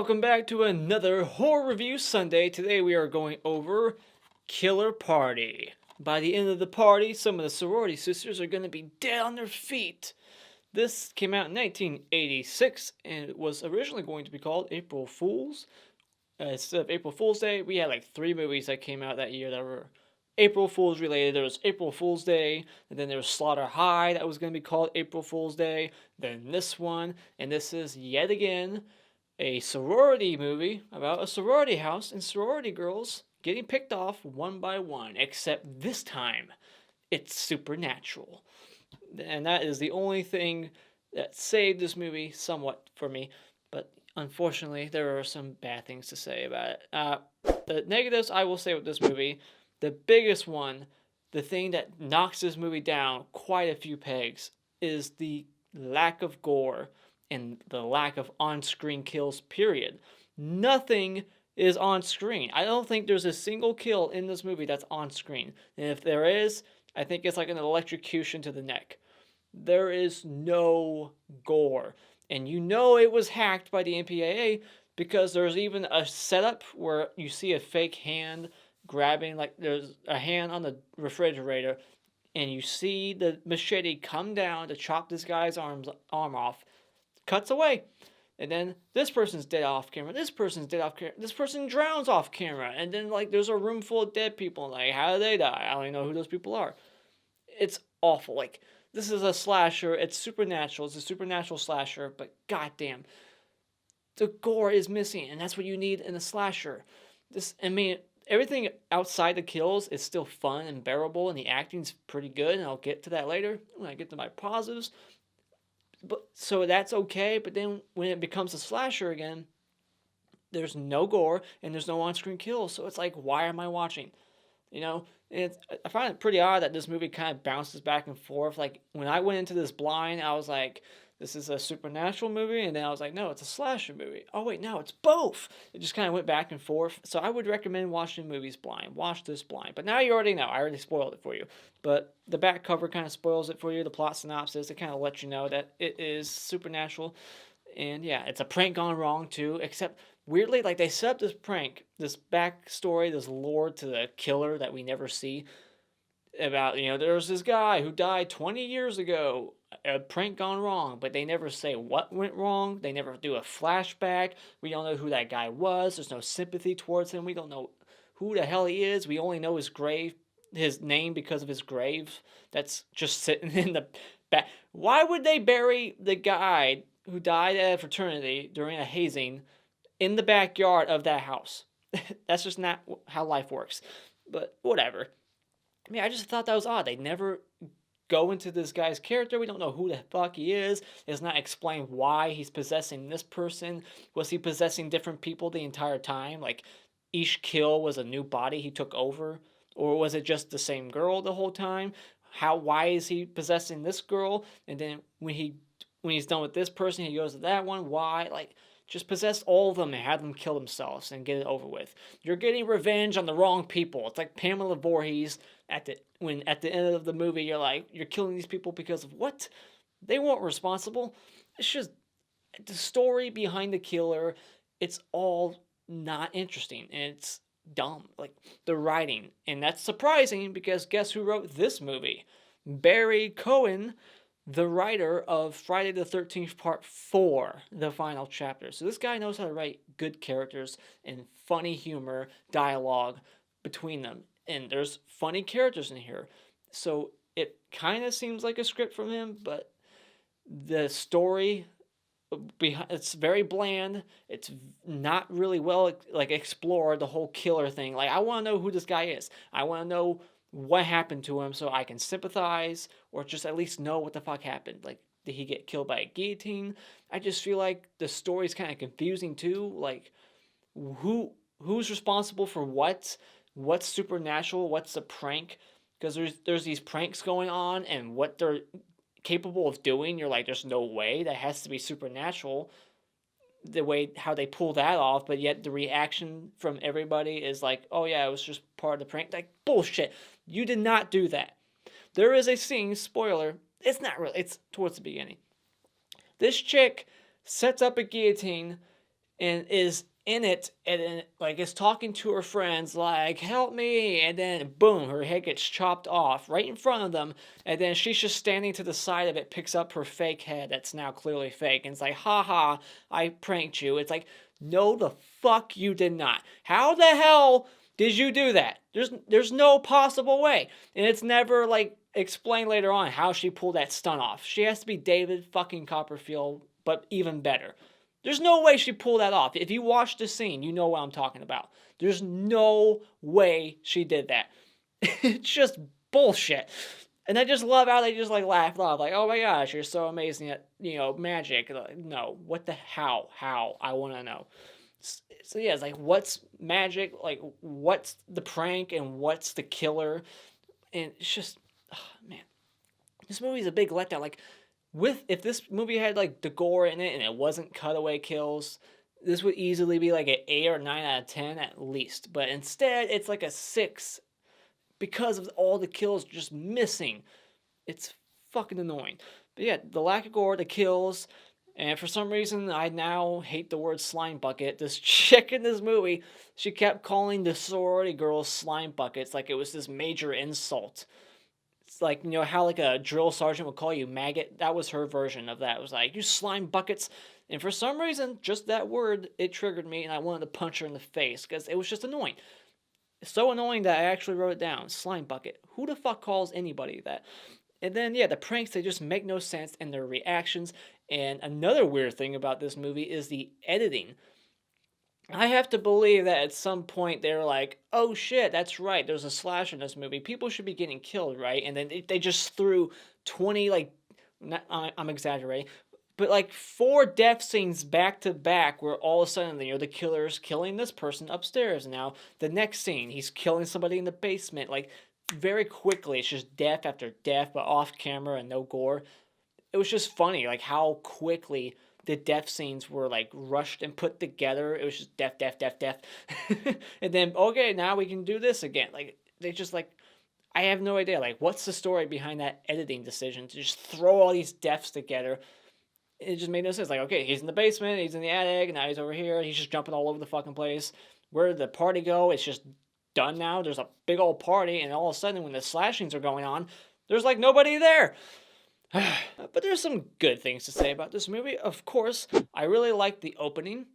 welcome back to another Horror Review Sunday. Today we are going over Killer Party. By the end of the party, some of the sorority sisters are going to be dead on their feet. This came out in 1986 and it was originally going to be called April Fools. Instead of April Fool's Day, we had like 3 movies that came out that year that were April Fool's related. There was April Fool's Day, and then there was Slaughter High that was going to be called April Fool's Day, then this one, and this is yet again a sorority movie about a sorority house and sorority girls getting picked off one by one, except this time it's supernatural. And that is the only thing that saved this movie somewhat for me, but unfortunately there are some bad things to say about it. The negatives I will say with this movie, the biggest one, the thing that knocks this movie down quite a few pegs, is the lack of gore and the lack of on-screen kills, period. Nothing is on screen. I don't think there's a single kill in this movie that's on screen. And if there is, I think it's like an electrocution to the neck. There is no gore. And you know it was hacked by the MPAA because there's even a setup where you see a fake hand grabbing, like there's a hand on the refrigerator, and you see the machete come down to chop this guy's arm off, cuts away, and then this person's dead off camera, this person's dead off camera, this person drowns off camera, and then like there's a room full of dead people, and like how did they die? I don't even know who those people are. It's awful. Like, this is a slasher, it's supernatural, it's a supernatural slasher, but goddamn, the gore is missing, and that's what you need in a slasher. Everything outside the kills is still fun and bearable, and the acting's pretty good, and I'll get to that later when I get to my positives. So that's okay, but then when it becomes a slasher again, there's no gore and there's no on-screen kills. So it's like, why am I watching? I find it pretty odd that this movie kind of bounces back and forth. Like, when I went into this blind, I was like, this is a supernatural movie, and then I was like, no, it's a slasher movie. Oh wait, no, it's both. It just kind of went back and forth. So I would recommend watching movies blind. Watch this blind. But now you already know. I already spoiled it for you. But the back cover kind of spoils it for you. The plot synopsis, it kind of lets you know that it is supernatural. And yeah, it's a prank gone wrong too, except weirdly, like, they set up this prank, this backstory, this lore to the killer that we never see. About, there's this guy who died 20 years ago, a prank gone wrong, but they never say what went wrong. They never do a flashback. We don't know who that guy was. There's no sympathy towards him. We don't know who the hell he is. We only know his name because of his grave that's just sitting in the back. Why would they bury the guy who died at a fraternity during a hazing in the backyard of that house? That's just not how life works. But whatever. I just thought that was odd. They never go into this guy's character. We don't know who the fuck he is. It's not explained why he's possessing this person. Was he possessing different people the entire time? Like, each kill was a new body he took over? Or was it just the same girl the whole time? Why is he possessing this girl? And then when he's done with this person, he goes to that one. Why? Like, just possess all of them and have them kill themselves and get it over with. You're getting revenge on the wrong people. It's like Pamela Voorhees at the end of the movie. You're like, you're killing these people because of what? They weren't responsible. It's just the story behind the killer. It's all not interesting and it's dumb. Like, the writing, and that's surprising because guess who wrote this movie? Barry Cohen, the writer of Friday the 13th Part 4, the final chapter. So this guy knows how to write good characters and funny humor, dialogue between them. And there's funny characters in here. So it kind of seems like a script from him, but the story, it's very bland. It's not really well explored, the whole killer thing. Like, I want to know who this guy is. I want to know what happened to him so I can sympathize or just at least know what the fuck happened. Like, did he get killed by a guillotine? I just feel like the story's kind of confusing too. Like, who's responsible for what? What's supernatural? What's a prank? Because there's these pranks going on, and what they're capable of doing, you're like, there's no way. That has to be supernatural. The way how they pull that off, but yet the reaction from everybody is like, oh yeah, it was just part of the prank. Like, bullshit. You did not do that. There is a scene, spoiler, it's not really, it's towards the beginning. This chick sets up a guillotine and is in it, and then like is talking to her friends like help me, and then boom, her head gets chopped off right in front of them, and then she's just standing to the side of it, picks up her fake head that's now clearly fake, and it's like haha, I pranked you. It's like no, the fuck you did not. How the hell did you do that? There's no possible way, and it's never like explained later on how she pulled that stunt off. She has to be David fucking Copperfield, but even better. There's no way she pulled that off. If you watch the scene, you know what I'm talking about. There's no way she did that. It's just bullshit. And I just love how they just like laugh off, like, oh my gosh, you're so amazing at, magic. Like, no, what the how? I want to know. So yeah, it's like, what's magic? Like, what's the prank and what's the killer? And it's just, oh, man, this movie's a big letdown. Like, if this movie had like the gore in it and it wasn't cutaway kills, this would easily be like an 8 or 9 out of 10 at least. But instead, it's like a 6 because of all the kills just missing. It's fucking annoying. But yeah, the lack of gore, the kills, and for some reason, I now hate the word slime bucket. This chick in this movie, she kept calling the sorority girls slime buckets like it was this major insult. It's like, how like a drill sergeant would call you maggot? That was her version of that. It was like, you slime buckets. And for some reason, just that word, it triggered me, and I wanted to punch her in the face because it was just annoying. It's so annoying that I actually wrote it down. Slime bucket. Who the fuck calls anybody that? And then, yeah, the pranks, they just make no sense in their reactions. And another weird thing about this movie is the editing. I have to believe that at some point they were like, oh shit, that's right, there's a slash in this movie. People should be getting killed, right? And then they just threw 20, like, not, I'm exaggerating, but like 4 death scenes back to back where all of a sudden, the killer's killing this person upstairs. And now the next scene, he's killing somebody in the basement. Like, very quickly, it's just death after death, but off camera and no gore. It was just funny, like, how quickly the death scenes were like rushed and put together. It was just death, death, death, death. And then, okay, now we can do this again. Like, they just like, I have no idea. Like, what's the story behind that editing decision to just throw all these deaths together? It just made no sense. Like, okay, he's in the basement, he's in the attic, now he's over here, he's just jumping all over the fucking place. Where did the party go? It's just done now. There's a big old party, and all of a sudden, when the slashings are going on, there's like nobody there. But there's some good things to say about this movie. Of course, I really like the opening,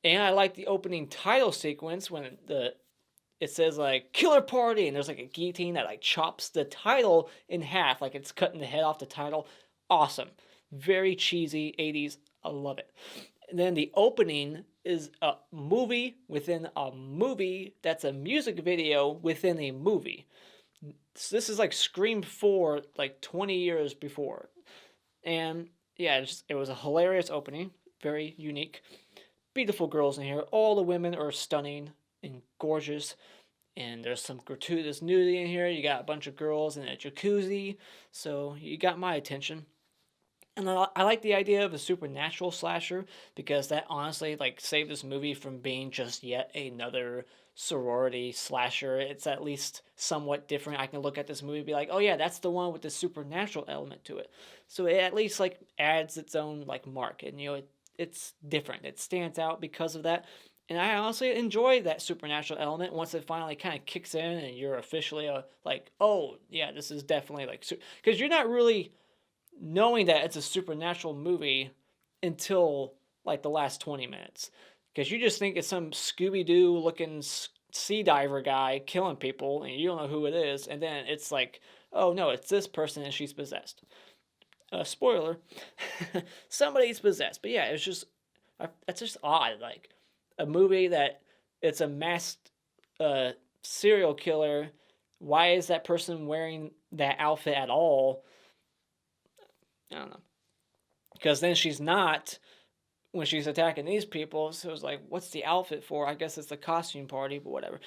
and I like the opening title sequence when it says like "Killer Party" and there's like a guillotine that like chops the title in half, like it's cutting the head off the title. Awesome, very cheesy 80s. I love it. And then the opening is a movie within a movie that's a music video within a movie. So this is like Scream 4, like 20 years before. And yeah, it was a hilarious opening, very unique. Beautiful girls in here. All the women are stunning and gorgeous. And there's some gratuitous nudity in here. You got a bunch of girls in a jacuzzi. So you got my attention. And I like the idea of a supernatural slasher because that honestly like saved this movie from being just yet another sorority slasher. It's at least somewhat different. I can look at this movie and be like, oh yeah, that's the one with the supernatural element to it. So it at least like adds its own like mark, and it's different. It stands out because of that. And I honestly enjoy that supernatural element once it finally kind of kicks in and you're officially like, oh yeah, this is definitely like, because you're not really knowing that it's a supernatural movie until like the last 20 minutes, because you just think it's some Scooby-Doo looking sea diver guy killing people and you don't know who it is, and then it's like, oh no, it's this person and she's possessed. Spoiler. Somebody's possessed. But yeah, it's just odd, like a movie that it's a masked serial killer. Why is that person wearing that outfit at all? I don't know. Because then she's not when she's attacking these people. So it's like, what's the outfit for? I guess it's the costume party, but whatever.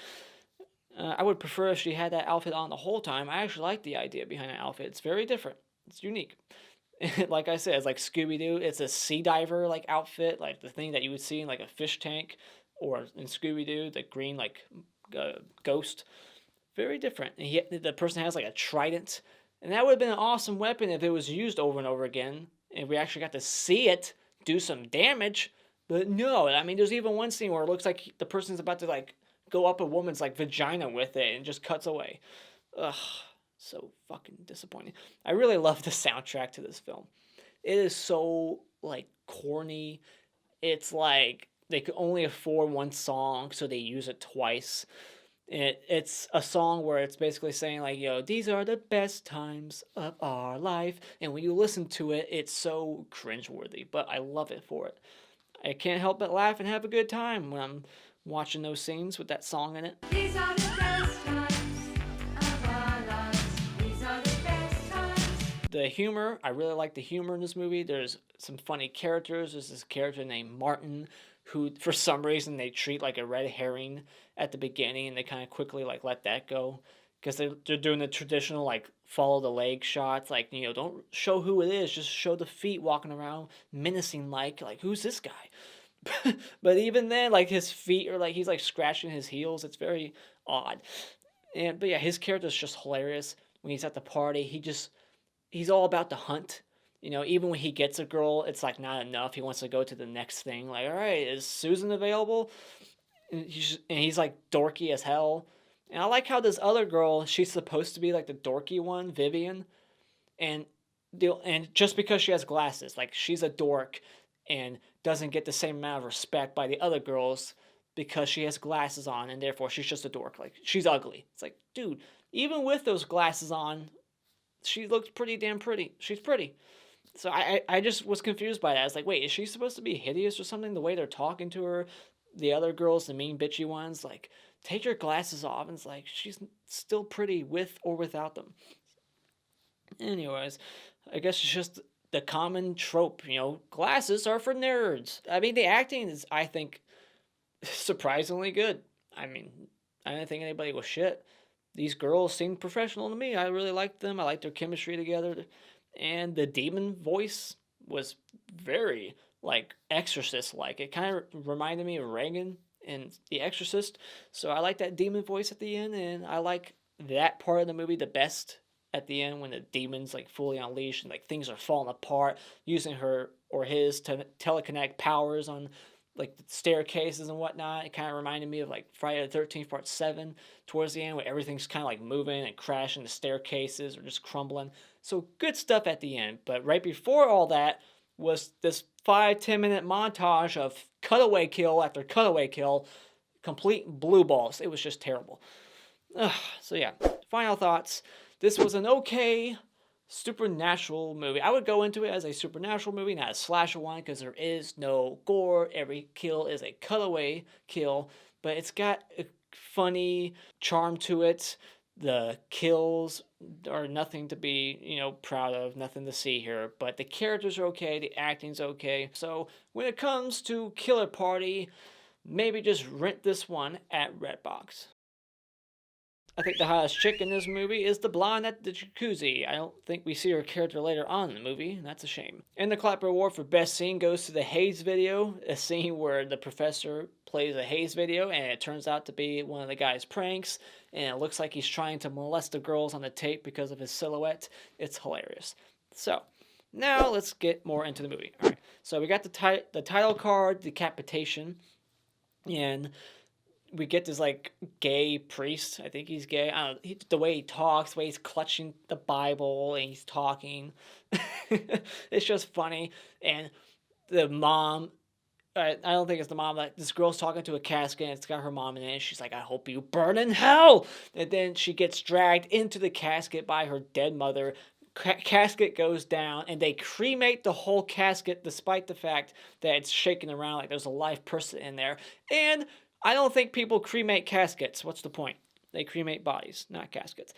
I would prefer if she had that outfit on the whole time. I actually like the idea behind that outfit. It's very different. It's unique. Like I said, it's like Scooby-Doo. It's a sea diver like outfit, like the thing that you would see in like a fish tank, or in Scooby-Doo, the green like ghost. Very different. And the person has like a trident. And that would have been an awesome weapon if it was used over and over again, and we actually got to see it do some damage. But no, I mean, there's even one scene where it looks like the person's about to like go up a woman's like vagina with it and just cuts away. Ugh, so fucking disappointing. I really love the soundtrack to this film. It is so like corny. It's like they could only afford one song, so they use it twice. It's a song where it's basically saying like, these are the best times of our life, and when you listen to it, it's so cringeworthy, but I love it for it. I can't help but laugh and have a good time when I'm watching those scenes with that song in it. These are the best times of our lives. These are the best times. The humor, I really like the humor in this movie. There's some funny characters. There's this character named Martin who, for some reason, they treat like a red herring at the beginning, and they kind of quickly like let that go because they're doing the traditional like follow the leg shots, like don't show who it is, just show the feet walking around menacing like who's this guy. But even then, like his feet are like he's like scratching his heels. It's very odd. But yeah, his character is just hilarious. When he's at the party, he's all about the hunt. Even when he gets a girl, it's like not enough. He wants to go to the next thing. Like, all right, is Susan available? And he's like dorky as hell. And I like how this other girl, she's supposed to be like the dorky one, Vivian, and just because she has glasses, like she's a dork and doesn't get the same amount of respect by the other girls because she has glasses on, and therefore she's just a dork. Like she's ugly. It's like, dude, even with those glasses on, she looks pretty damn pretty. She's pretty. So I just was confused by that. I was like, wait, is she supposed to be hideous or something? The way they're talking to her, the other girls, the mean bitchy ones, like take your glasses off, and it's like she's still pretty with or without them. Anyways, I guess it's just the common trope, glasses are for nerds. I mean, the acting is, I think, surprisingly good. I mean, I didn't think anybody was shit. These girls seemed professional to me. I really liked them. I liked their chemistry together. And the demon voice was very, like, Exorcist-like. It kind of reminded me of Reagan in The Exorcist. So I like that demon voice at the end, and I like that part of the movie the best at the end when the demon's, like, fully unleashed and, like, things are falling apart, using her or his to telekinetic powers on like the staircases and whatnot. It kind of reminded me of like Friday the 13th Part 7 towards the end, where everything's kind of like moving and crashing, the staircases or just crumbling. So good stuff at the end. But right before all that was this 5-10 minute montage of cutaway kill after cutaway kill, complete blue balls. It was just terrible. So yeah, final thoughts. This was an okay supernatural movie. I would go into it as a supernatural movie, not a slasher one, because there is no gore. Every kill is a cutaway kill, but it's got a funny charm to it. The kills are nothing to be, proud of, nothing to see here, but the characters are okay, the acting's okay. So when it comes to Killer Party, maybe just rent this one at Redbox. I think the hottest chick in this movie is the blonde at the jacuzzi. I don't think we see her character later on in the movie, and that's a shame. And the Clapper Award for Best Scene goes to the Haze video, a scene where the professor plays a Haze video, and it turns out to be one of the guy's pranks, and it looks like he's trying to molest the girls on the tape because of his silhouette. It's hilarious. So, now let's get more into the movie. All right. So we got the title card, Decapitation, and we get this like gay priest. I think he's gay. I don't know, the way he talks, the way he's clutching the Bible and he's talking, it's just funny. And the mom, I don't think it's the mom. Like this girl's talking to a casket, and it's got her mom in it. And she's like, "I hope you burn in hell." And then she gets dragged into the casket by her dead mother. Casket goes down, and they cremate the whole casket, despite the fact that it's shaking around like there's a live person in there. And I don't think people cremate caskets. What's the point? They cremate bodies, not caskets.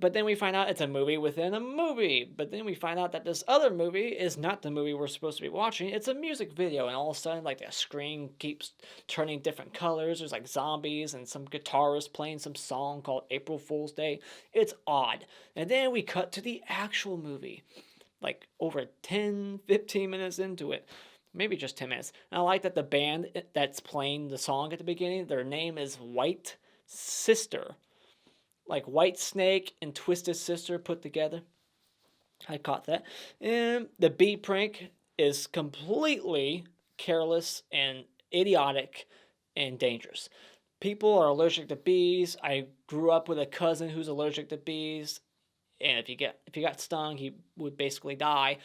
But then we find out it's a movie within a movie. But then we find out that this other movie is not the movie we're supposed to be watching. It's a music video. And all of a sudden, like, the screen keeps turning different colors. There's, like, zombies and some guitarist playing some song called April Fool's Day. It's odd. And then we cut to the actual movie. Like, over 10, 15 minutes into it. Maybe just 10 minutes. And I like that the band that's playing the song at the beginning, their name is White Sister. Like White Snake and Twisted Sister put together. I caught that. And the beat prank is completely careless and idiotic and dangerous. People are allergic to bees. I grew up with a cousin who's allergic to bees, and if you got stung, he would basically die.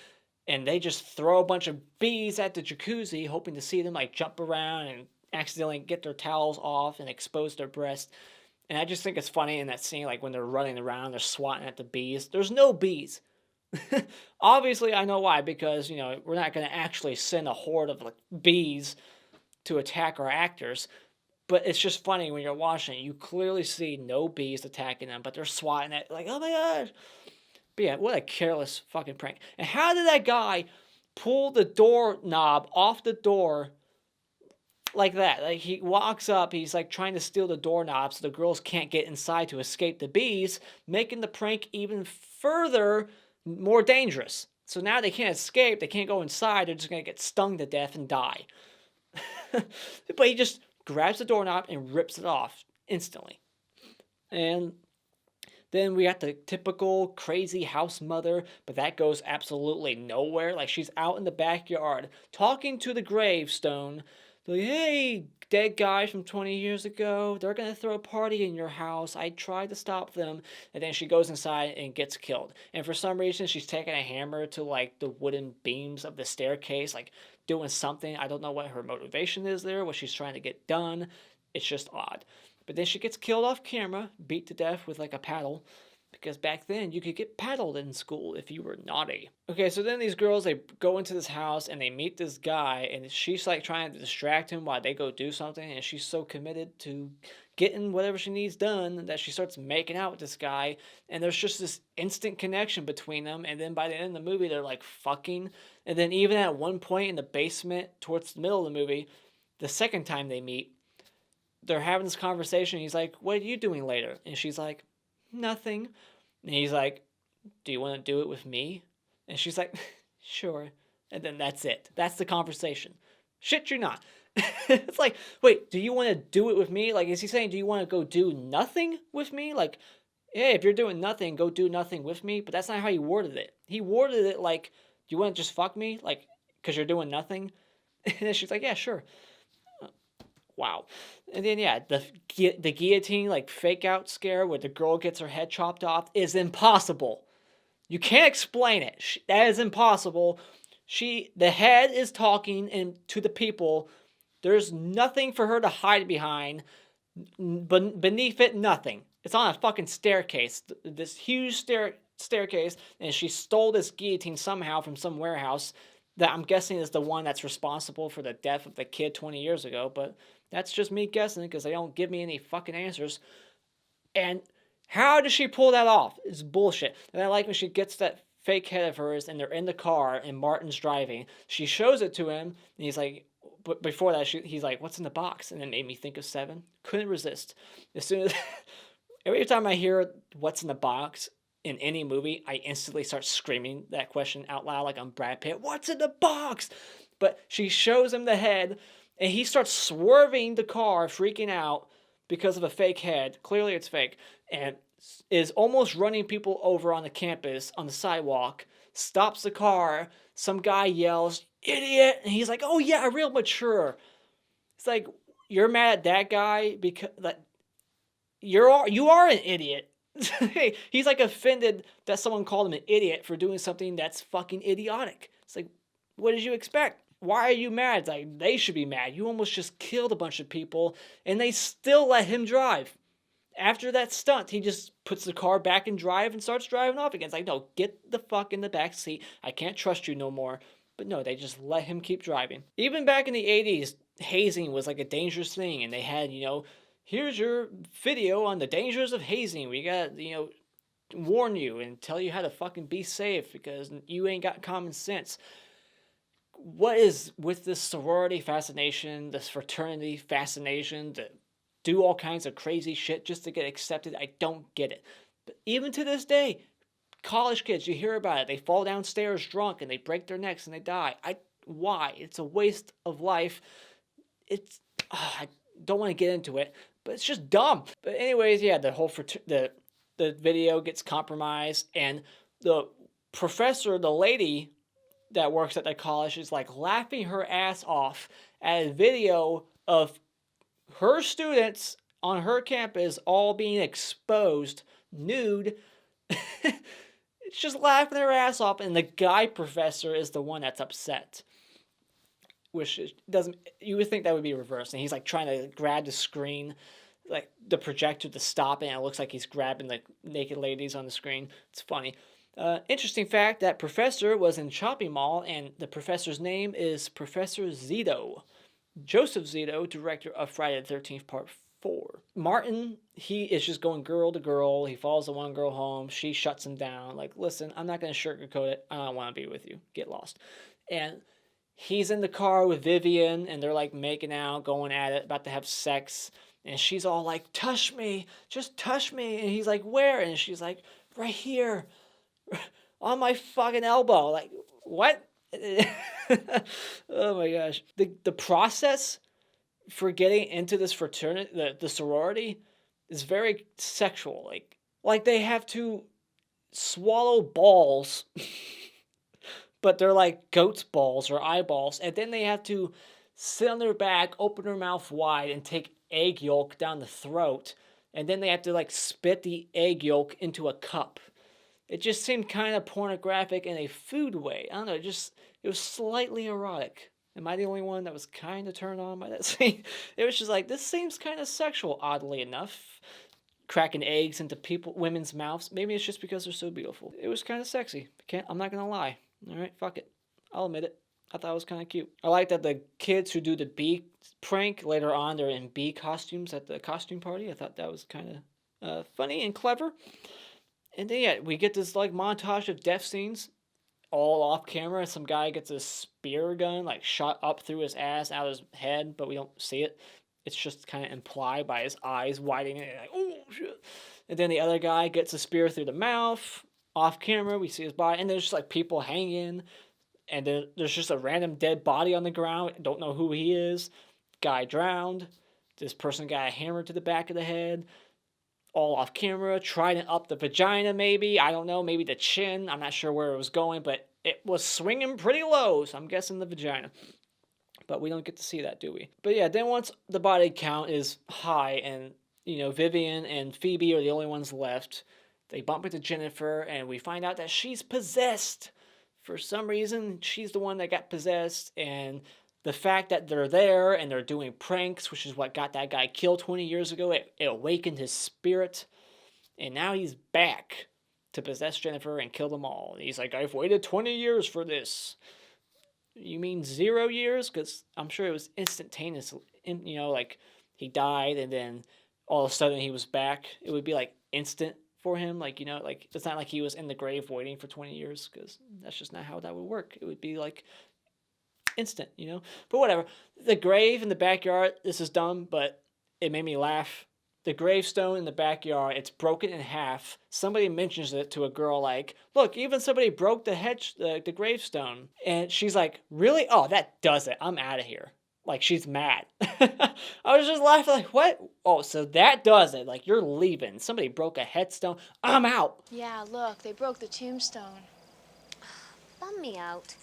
And they just throw a bunch of bees at the jacuzzi, hoping to see them like jump around and accidentally get their towels off and expose their breasts. And I just think it's funny in that scene, like when they're running around, they're swatting at the bees. There's no bees. Obviously, I know why, because, we're not going to actually send a horde of like bees to attack our actors. But it's just funny when you're watching it. You clearly see no bees attacking them, but they're swatting at, like, oh my god. But yeah, what a careless fucking prank. And how did that guy pull the doorknob off the door like that? Like, he walks up, he's like trying to steal the doorknob so the girls can't get inside to escape the bees, making the prank even further more dangerous. So now they can't escape, they can't go inside, they're just gonna get stung to death and die. But he just grabs the doorknob and rips it off instantly. And then we got the typical crazy house mother, but that goes absolutely nowhere. Like, she's out in the backyard talking to the gravestone. Like, hey, dead guys from 20 years ago, they're going to throw a party in your house. I tried to stop them. And then she goes inside and gets killed. And for some reason, she's taking a hammer to, like, the wooden beams of the staircase, like, doing something. I don't know what her motivation is there, what she's trying to get done. It's just odd. But then she gets killed off camera, beat to death with like a paddle, because back then you could get paddled in school if you were naughty. Okay, so then these girls, they go into this house and they meet this guy, and she's like trying to distract him while they go do something, and she's so committed to getting whatever she needs done that she starts making out with this guy, and there's just this instant connection between them, and then by the end of the movie they're like fucking, and then even at one point in the basement towards the middle of the movie, the second time they meet, they're having this conversation. He's like, what are you doing later? And she's like, nothing. And he's like, do you want to do it with me? And she's like, sure. And then that's it. That's the conversation. Shit, you're not. It's like, wait, do you want to do it with me? Like, is he saying, do you want to go do nothing with me? Like, hey, if you're doing nothing, go do nothing with me. But that's not how he worded it. He worded it like, do you want to just fuck me? Like, because you're doing nothing? And then she's like, yeah, sure. Wow. And then, yeah, the guillotine, like, fake out scare where the girl gets her head chopped off is impossible. You can't explain it. That is impossible. The head is talking to the people. There's nothing for her to hide behind. Beneath it, nothing. It's on a fucking staircase. This huge staircase, and she stole this guillotine somehow from some warehouse that I'm guessing is the one that's responsible for the death of the kid 20 years ago, but that's just me guessing because they don't give me any fucking answers. And how does she pull that off? It's bullshit. And I like when she gets that fake head of hers and they're in the car and Martin's driving. She shows it to him and he's like, but before that, he's like, what's in the box? And it made me think of Seven. Couldn't resist. As soon as, every time I hear what's in the box in any movie, I instantly start screaming that question out loud like I'm Brad Pitt. What's in the box? But she shows him the head, and he starts swerving the car, freaking out because of a fake head. Clearly it's fake. And is almost running people over on the campus, on the sidewalk, stops the car. Some guy yells, idiot! And he's like, oh yeah, real mature. It's like, you're mad at that guy because like, you are an idiot. He's like offended that someone called him an idiot for doing something that's fucking idiotic. It's like, what did you expect? Why are you mad? It's like, they should be mad. You almost just killed a bunch of people and they still let him drive. After that stunt, he just puts the car back in drive and starts driving off again. It's like, no, get the fuck in the back seat. I can't trust you no more. But no, they just let him keep driving. Even back in the 80s, hazing was like a dangerous thing, and they had, here's your video on the dangers of hazing. We got, warn you and tell you how to fucking be safe because you ain't got common sense. What is with this sorority fascination, this fraternity fascination, to do all kinds of crazy shit just to get accepted? I don't get it. But even to this day, college kids, you hear about it. They fall downstairs drunk and they break their necks and they die. Why? It's a waste of life. I don't want to get into it, but it's just dumb. But anyways, yeah, the whole the video gets compromised, and the professor, the lady, that works at the college is like laughing her ass off at a video of her students on her campus all being exposed nude. It's just laughing her ass off, and the guy professor is the one that's upset. Which doesn't, you would think that would be reversed, and he's like trying to grab the screen, like the projector to stop it, and it looks like he's grabbing the naked ladies on the screen. It's funny. Interesting fact, that professor was in Chopping Mall, and the professor's name is Professor Zito. Joseph Zito, director of Friday the 13th Part 4. Martin, he is just going girl to girl. He follows the one girl home. She shuts him down. Like, listen, I'm not going to sugarcoat it. I don't want to be with you. Get lost. And he's in the car with Vivian, and they're like making out, going at it, about to have sex. And she's all like, touch me. Just touch me. And he's like, where? And she's like, right here. On my fucking elbow. Like, what? Oh my gosh. The process for getting into this fraternity, the sorority, is very sexual. Like they have to swallow balls, but they're like goat's balls or eyeballs, and then they have to sit on their back, open their mouth wide, and take egg yolk down the throat, and then they have to like spit the egg yolk into a cup. It just seemed kind of pornographic in a food way. I don't know, it was slightly erotic. Am I the only one that was kind of turned on by that scene? It was just like, this seems kind of sexual, oddly enough. Cracking eggs into women's mouths. Maybe it's just because they're so beautiful. It was kind of sexy. I'm not going to lie. All right, fuck it. I'll admit it. I thought it was kind of cute. I like that the kids who do the bee prank, later on, they're in bee costumes at the costume party. I thought that was kind of funny and clever. And then, yeah, we get this, like, montage of death scenes, all off camera. Some guy gets a spear gun, like, shot up through his ass, out of his head, but we don't see it. It's just kind of implied by his eyes widening, like, oh, shit. And then the other guy gets a spear through the mouth. Off camera, we see his body, and there's just, like, people hanging, and then there's just a random dead body on the ground. Don't know who he is. Guy drowned. This person got a hammer to the back of the head. All off camera, trident up the vagina maybe, I don't know, maybe the chin, I'm not sure where it was going, but it was swinging pretty low, so I'm guessing the vagina. But we don't get to see that, do we? But yeah, then once the body count is high, and, you know, Vivian and Phoebe are the only ones left, they bump into Jennifer, and we find out that she's possessed. For some reason, she's the one that got possessed, and the fact that they're there and they're doing pranks, which is what got that guy killed 20 years ago, it awakened his spirit. And now he's back to possess Jennifer and kill them all. And he's like, I've waited 20 years for this. You mean 0 years? Because I'm sure it was instantaneous. You know, like he died and then all of a sudden he was back. It would be like instant for him. Like, you know, like it's not like he was in the grave waiting for 20 years, because that's just not how that would work. It would be like instant, you know? But whatever. The grave in the backyard, this is dumb, but it made me laugh. The gravestone in the backyard, it's broken in half. Somebody mentions it to a girl like, look, even somebody broke the gravestone. And she's like, really? Oh, that does it. I'm out of here. Like, she's mad. I was just laughing like, what? Oh, so that does it. Like, you're leaving. Somebody broke a headstone. I'm out. Yeah, look, they broke the tombstone. Bum me out.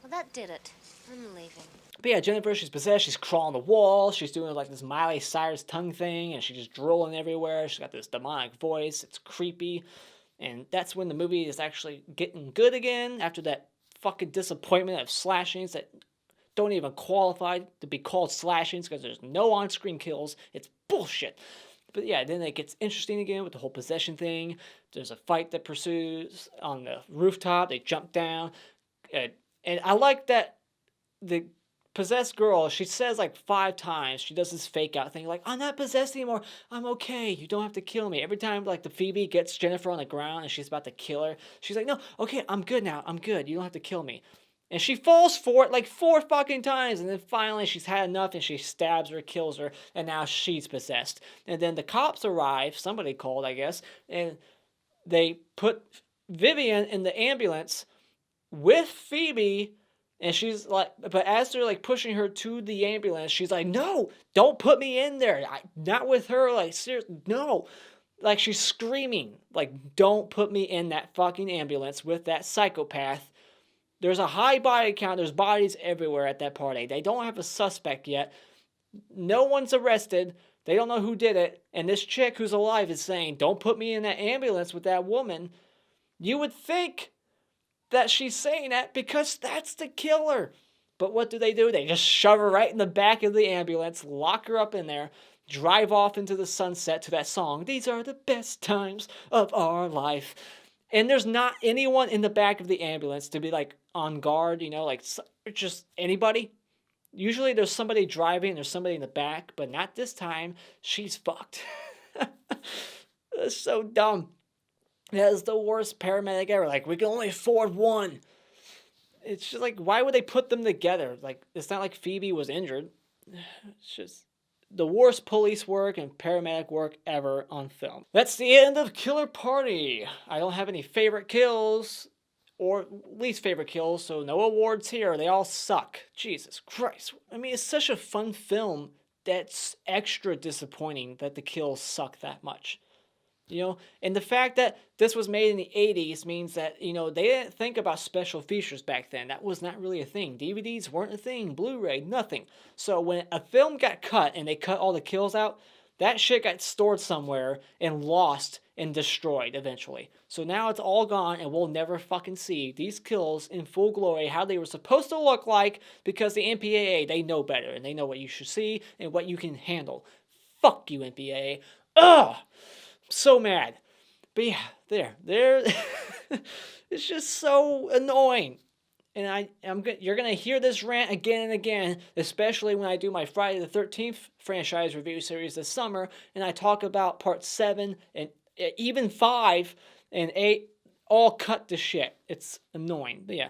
Well, that did it. I'm leaving. But yeah, Jennifer, she's possessed. She's crawling the wall. She's doing like this Miley Cyrus tongue thing, and she's just drooling everywhere. She's got this demonic voice. It's creepy. And that's when the movie is actually getting good again, after that fucking disappointment of slashings that don't even qualify to be called slashings because there's no on-screen kills. It's bullshit. But yeah, then it gets interesting again with the whole possession thing. There's a fight that pursues on the rooftop. They jump down. And I like that the possessed girl, she says like 5 times, she does this fake out thing, like, I'm not possessed anymore, I'm okay, you don't have to kill me. Every time like the Phoebe gets Jennifer on the ground and she's about to kill her, she's like, no, okay, I'm good now, I'm good, you don't have to kill me. And she falls for it like 4 fucking times, and then finally she's had enough and she stabs her, kills her, and now she's possessed. And then the cops arrive, somebody called, I guess, and they put Vivian in the ambulance with Phoebe. And she's like, but as they're like pushing her to the ambulance, she's like, no, don't put me in there. Not with her. Like, seriously, no. Like, she's screaming, like, don't put me in that fucking ambulance with that psychopath. There's a high body count. There's bodies everywhere at that party. They don't have a suspect yet. No one's arrested. They don't know who did it. And this chick who's alive is saying, don't put me in that ambulance with that woman. You would think that she's saying that because that's the killer. But what do? They just shove her right in the back of the ambulance, lock her up in there, drive off into the sunset to that song, "These are the best times of our life." And there's not anyone in the back of the ambulance to be like on guard, like just anybody. Usually there's somebody driving, there's somebody in the back, but not this time. She's fucked. That's so dumb. That is the worst paramedic ever. Like, we can only afford one. It's just like, why would they put them together? Like, it's not like Phoebe was injured. It's just the worst police work and paramedic work ever on film. That's the end of Killer Party. I don't have any favorite kills or least favorite kills, so no awards here. They all suck. Jesus Christ. I mean, it's such a fun film that's extra disappointing that the kills suck that much. And the fact that this was made in the 80s means that, they didn't think about special features back then. That was not really a thing. DVDs weren't a thing. Blu-ray, nothing. So when a film got cut and they cut all the kills out, that shit got stored somewhere and lost and destroyed eventually. So now it's all gone and we'll never fucking see these kills in full glory, how they were supposed to look like, because the MPAA, they know better and they know what you should see and what you can handle. Fuck you, MPAA. Ugh! So mad. But yeah, there. It's just so annoying. And you're going to hear this rant again and again, especially when I do my Friday the 13th franchise review series this summer, and I talk about part 7 and even 5 and 8 all cut to shit. It's annoying. But yeah,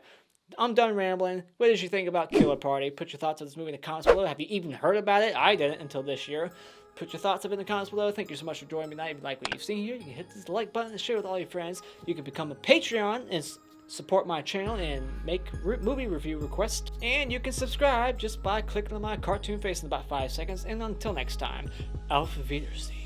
I'm done rambling. What did you think about Killer Party? Put your thoughts on this movie in the comments below. Have you even heard about it? I didn't until this year. Put your thoughts up in the comments below. Thank you so much for joining me tonight. If you like what you've seen here, you can hit this like button and share with all your friends. You can become a Patreon and support my channel and make movie review requests. And you can subscribe just by clicking on my cartoon face in about 5 seconds. And until next time, auf Wiedersehen.